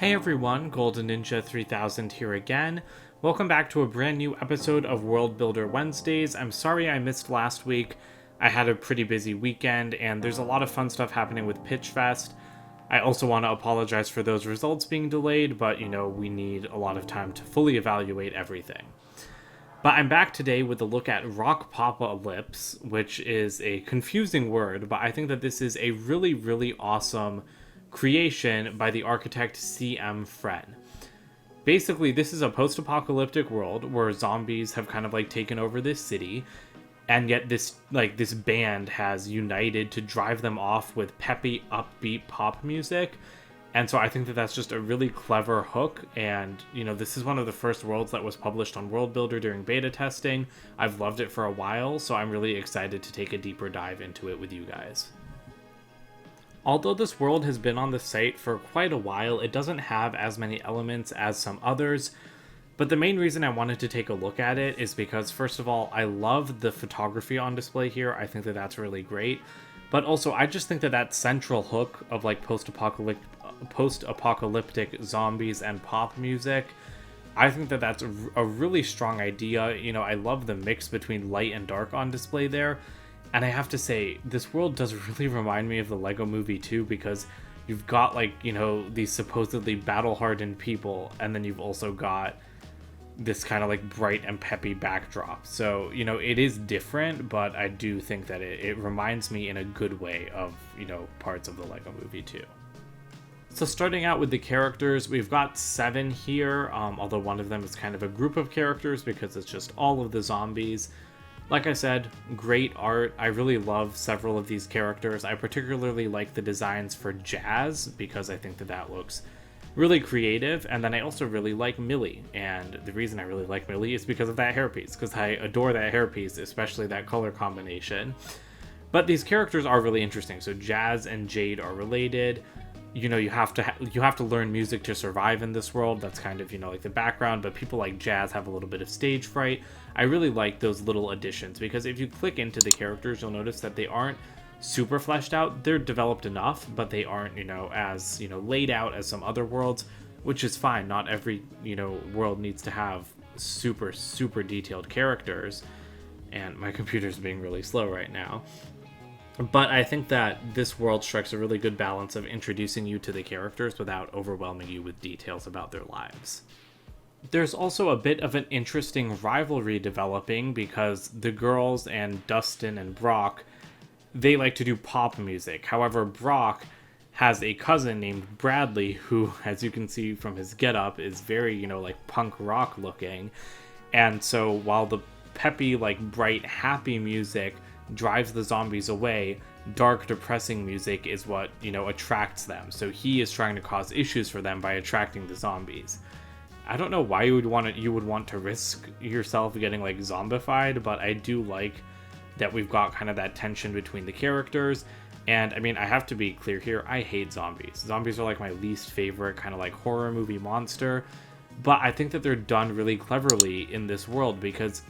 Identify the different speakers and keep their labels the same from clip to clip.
Speaker 1: Hey everyone, Golden Ninja 3000 here again. Welcome back to a brand new episode of World Builder Wednesdays. I'm sorry I missed last week. I had a pretty busy weekend and there's a lot of fun stuff happening with Pitch Fest. I also want to apologize for those results being delayed, but we need a lot of time to fully evaluate everything. But I'm back today with a look at Rockpopalypse, which is a confusing word, but I think that this is a really, really awesome creation by the architect C.M. Fren. Basically, this is a post-apocalyptic world where zombies have kind of like taken over this city, and yet this band has united to drive them off with peppy, upbeat pop music. And so I think that that's just a really clever hook, and this is one of the first worlds that was published on World Builder during beta testing. I've loved it for a while, so I'm really excited to take a deeper dive into it with you guys. Although this world has been on the site for quite a while, it doesn't have as many elements as some others, but the main reason I wanted to take a look at it is because, first of all, I love the photography on display here. I think that that's really great, but also I just think that that central hook of like post-apocalyptic zombies and pop music, I think that that's a really strong idea. I love the mix between light and dark on display there. And I have to say, this world does really remind me of the Lego Movie 2, because you've got these supposedly battle-hardened people, and then you've also got this kind of like bright and peppy backdrop. So, it is different, but I do think that it reminds me in a good way of, parts of the Lego Movie 2. So starting out with the characters, we've got 7 here, although one of them is kind of a group of characters because it's just all of the zombies. Like I said, great art. I really love several of these characters. I particularly like the designs for Jazz because I think that looks really creative. And then I also really like Millie. And the reason I really like Millie is because of that hairpiece, because I adore that hairpiece, especially that color combination. But these characters are really interesting. So Jazz and Jade are related. You have to learn music to survive in this world. That's kind of like the background, but people like Jazz have a little bit of stage fright. I really like those little additions, because if you click into the characters, you'll notice that they aren't super fleshed out. They're developed enough, but they aren't as laid out as some other worlds, which is fine. Not every world needs to have super detailed characters, and my computer's being really slow right now. But I think that this world strikes a really good balance of introducing you to the characters without overwhelming you with details about their lives. There's also a bit of an interesting rivalry developing, because the girls and Dustin and Brock, they like to do pop music. However, Brock has a cousin named Bradley who, as you can see from his getup, is very, punk rock looking. And so while the peppy, bright, happy music drives the zombies away, dark, depressing music is what attracts them. So he is trying to cause issues for them by attracting the zombies. I don't know why you would want to risk yourself getting zombified, but I do like that we've got kind of that tension between the characters. And I mean, I have to be clear here, I hate zombies. Zombies are my least favorite kind of horror movie monster, but I think that they're done really cleverly in this world, because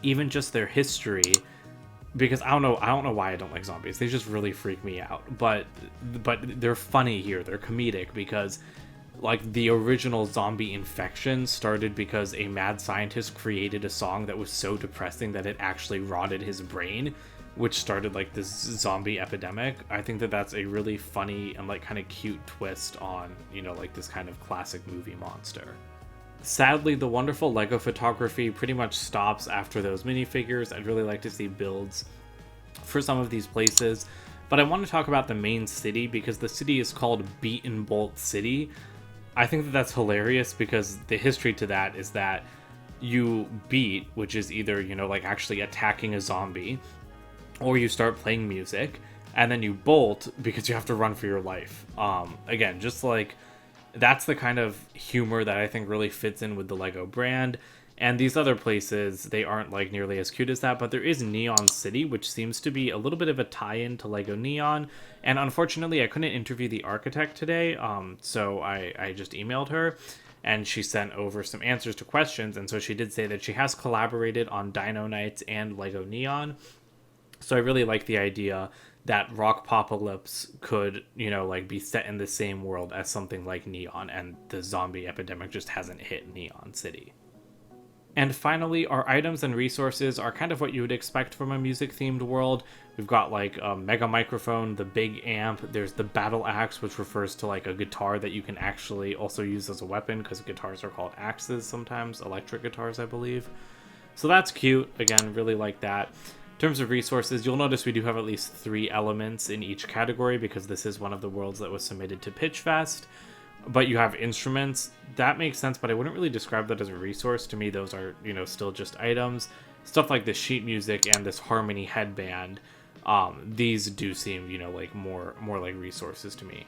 Speaker 1: even just their history, because I don't know why I don't like zombies. They just really freak me out. But they're funny here. They're comedic, because the original zombie infection started because a mad scientist created a song that was so depressing that it actually rotted his brain, which started this zombie epidemic. I think that that's a really funny and kind of cute twist on this kind of classic movie monster. Sadly, the wonderful Lego photography pretty much stops after those minifigures. I'd really like to see builds for some of these places, but I want to talk about the main city, because the city is called Beat and Bolt City. I think that that's hilarious, because the history to that is that you beat, which is either actually attacking a zombie, or you start playing music, and then you bolt because you have to run for your life. Again, just that's the kind of humor that I think really fits in with the Lego brand. And these other places, they aren't nearly as cute as that, but there is Neon City, which seems to be a little bit of a tie-in to Lego Neon. And unfortunately, I couldn't interview the architect today, so I just emailed her, and she sent over some answers to questions. And so she did say that she has collaborated on Dino Nights and Lego Neon. So I really like the idea that Rockpopalypse could, like be set in the same world as something like Neon, and the zombie epidemic just hasn't hit Neon City. And finally, our items and resources are kind of what you would expect from a music-themed world. We've got like a mega microphone, the big amp, there's the battle axe, which refers to like a guitar that you can actually also use as a weapon, because guitars are called axes sometimes, electric guitars, I believe. So that's cute. Again, really like that. In terms of resources, you'll notice we do have at least 3 elements in each category, because this is one of the worlds that was submitted to Pitch Fest. But you have instruments. That makes sense, but I wouldn't really describe that as a resource. To me, those are, still just items. Stuff like the sheet music and this harmony headband, these do seem, like more like resources to me.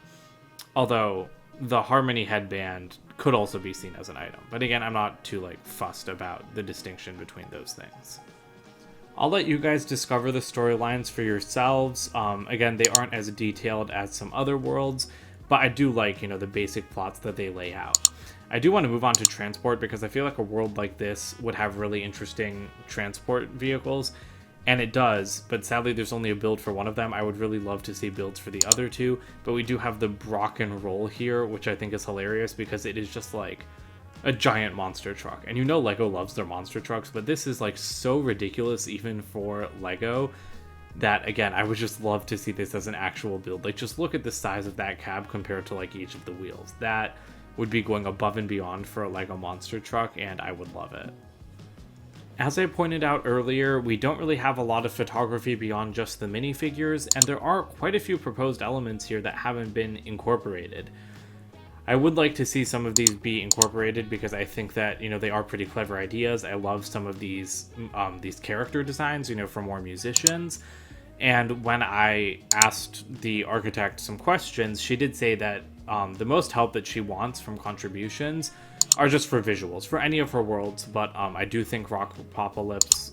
Speaker 1: Although the harmony headband could also be seen as an item. But again, I'm not too like fussed about the distinction between those things. I'll let you guys discover the storylines for yourselves. Again, they aren't as detailed as some other worlds, but I do like, the basic plots that they lay out. I do want to move on to transport, because I feel like a world like this would have really interesting transport vehicles, and it does, but sadly there's only a build for one of them. I would really love to see builds for the other 2, but we do have the Brock and Roll here, which I think is hilarious because it is just like a giant monster truck. And Lego loves their monster trucks, but this is like so ridiculous even for Lego that, again, I would just love to see this as an actual build. Like, just look at the size of that cab compared to like each of the wheels. That would be going above and beyond for a Lego monster truck, and I would love it. As I pointed out earlier, we don't really have a lot of photography beyond just the minifigures, and there are quite a few proposed elements here that haven't been incorporated. I would like to see some of these be incorporated, because I think that, they are pretty clever ideas. I love some of these character designs, for more musicians. And when I asked the architect some questions, she did say that the most help that she wants from contributions are just for visuals, for any of her worlds. But I do think Rockpopalypse,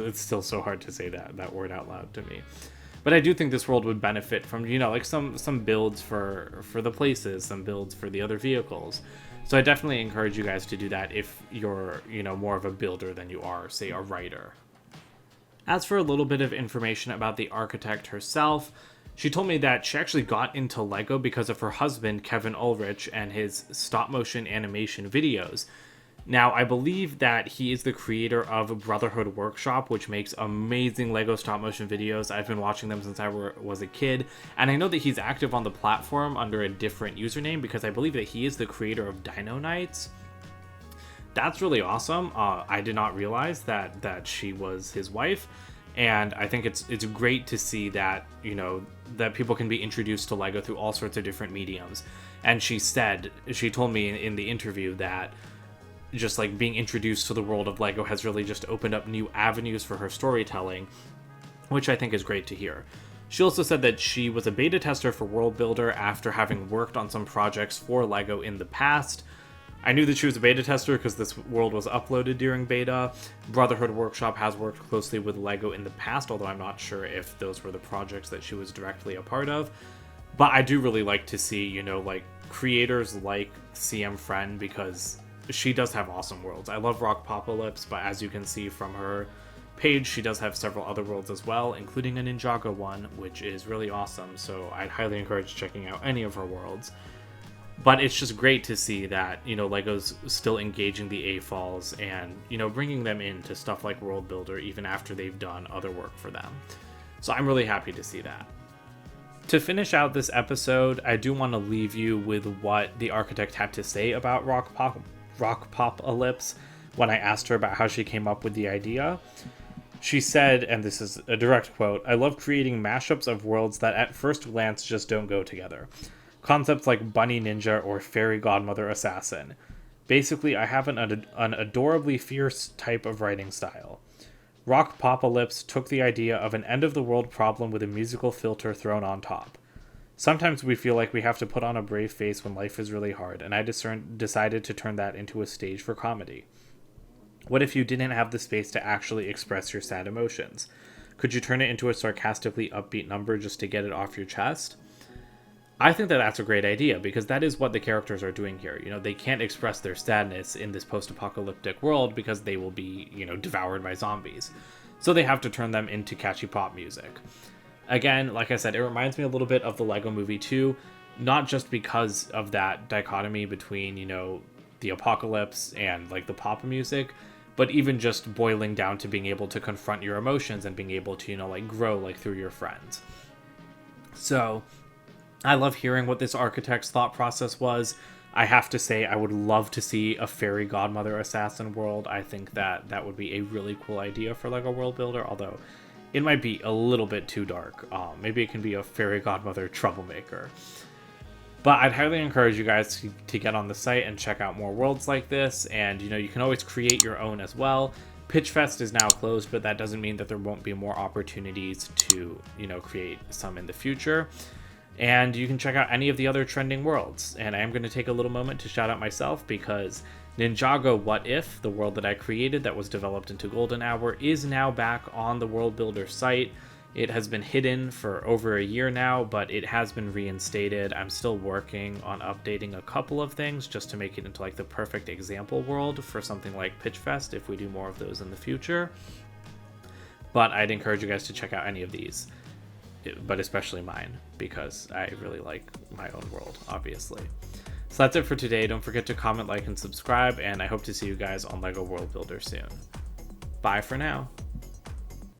Speaker 1: it's still so hard to say that word out loud to me. But I do think this world would benefit from, like some builds for the places, some builds for the other vehicles. So I definitely encourage you guys to do that if you're, more of a builder than you are, say, a writer. As for a little bit of information about the architect herself, she told me that she actually got into Lego because of her husband, Kevin Ulrich, and his stop-motion animation videos. Now, I believe that he is the creator of Brotherhood Workshop, which makes amazing Lego stop-motion videos. I've been watching them since I was a kid, and I know that he's active on the platform under a different username, because I believe that he is the creator of Dino Knights. That's really awesome. I did not realize that she was his wife, and I think it's great to see that, that people can be introduced to Lego through all sorts of different mediums. And she told me in the interview that just like being introduced to the world of Lego has really just opened up new avenues for her storytelling, which I think is great to hear. She also said that she was a beta tester for World Builder after having worked on some projects for Lego in the past. I knew that she was a beta tester because this world was uploaded during beta. Brotherhood Workshop has worked closely with Lego in the past, although I'm not sure if those were the projects that she was directly a part of. But I do really like to see, like creators like CM Friend, because she does have awesome worlds. I love Rockpopalypse, but as you can see from her page, she does have several other worlds as well, including a Ninjago one, which is really awesome. So I'd highly encourage checking out any of her worlds. But it's just great to see that, Lego's still engaging the AFOLs and, bringing them into stuff like World Builder even after they've done other work for them. So I'm really happy to see that. To finish out this episode, I do want to leave you with what the architect had to say about Rockpopalypse when I asked her about how she came up with the idea. She said, and this is a direct quote, "I love creating mashups of worlds that at first glance just don't go together. Concepts like bunny ninja or fairy godmother assassin. Basically, I have an adorably fierce type of writing style. Rockpopalypse took the idea of an end-of-the-world problem with a musical filter thrown on top. Sometimes we feel like we have to put on a brave face when life is really hard, and I decided to turn that into a stage for comedy. What if you didn't have the space to actually express your sad emotions? Could you turn it into a sarcastically upbeat number just to get it off your chest?" I think that that's a great idea, because that is what the characters are doing here. They can't express their sadness in this post-apocalyptic world because they will be, devoured by zombies. So they have to turn them into catchy pop music. Again, like I said, it reminds me a little bit of the Lego Movie 2, not just because of that dichotomy between, the apocalypse and like the pop music, but even just boiling down to being able to confront your emotions and being able to, like grow like through your friends. So I love hearing what this architect's thought process was. I have to say, I would love to see a fairy godmother assassin world. I think that that would be a really cool idea for Lego World Builder, although it might be a little bit too dark. Maybe it can be a fairy godmother troublemaker. But I'd highly encourage you guys to get on the site and check out more worlds like this. And, you can always create your own as well. Pitchfest is now closed, but that doesn't mean that there won't be more opportunities to, create some in the future. And you can check out any of the other trending worlds. And I am going to take a little moment to shout out myself because Ninjago What If, the world that I created that was developed into Golden Hour, is now back on the World Builder site. It has been hidden for over a year now, but it has been reinstated. I'm still working on updating a couple of things just to make it into like the perfect example world for something like Pitchfest if we do more of those in the future. But I'd encourage you guys to check out any of these, but especially mine, because I really like my own world, obviously. So that's it for today. Don't forget to comment, like, and subscribe, and I hope to see you guys on LEGO World Builder soon. Bye for now.